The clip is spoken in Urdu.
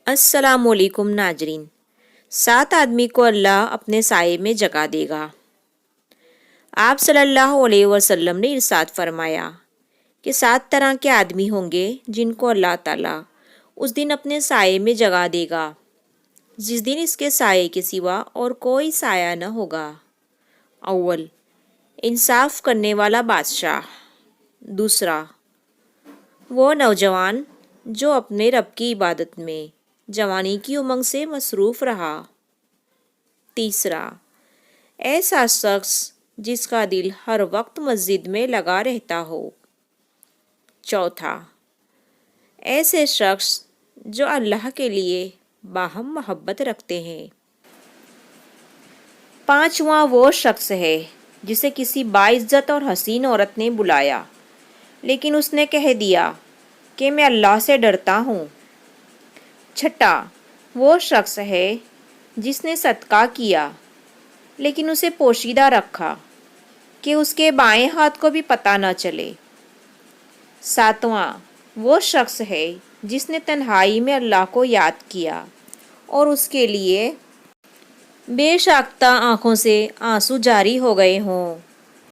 السلام علیکم ناظرین۔ 7 آدمی کو اللہ اپنے سائے میں جگہ دے گا۔ آپ صلی اللہ علیہ وسلم نے ارشاد فرمایا کہ 7 طرح کے آدمی ہوں گے جن کو اللہ تعالیٰ اس دن اپنے سائے میں جگہ دے گا، جس دن اس کے سائے کے سوا اور کوئی سایہ نہ ہوگا۔ اول، انصاف کرنے والا بادشاہ۔ دوسرا، وہ نوجوان جو اپنے رب کی عبادت میں جوانی کی امنگ سے مصروف رہا۔ تیسرا، ایسا شخص جس کا دل ہر وقت مسجد میں لگا رہتا ہو۔ چوتھا، ایسے شخص جو اللہ کے لیے باہم محبت رکھتے ہیں۔ پانچواں، وہ شخص ہے جسے کسی باعزت اور حسین عورت نے بلایا لیکن اس نے کہہ دیا کہ میں اللہ سے ڈرتا ہوں۔ چھٹا، وہ شخص ہے جس نے صدقہ کیا لیکن اسے پوشیدہ رکھا کہ اس کے بائیں ہاتھ کو بھی پتہ نہ چلے۔ ساتواں، وہ شخص ہے جس نے تنہائی میں اللہ کو یاد کیا اور اس کے لیے بے ساختہ آنکھوں سے آنسو جاری ہو گئے ہوں۔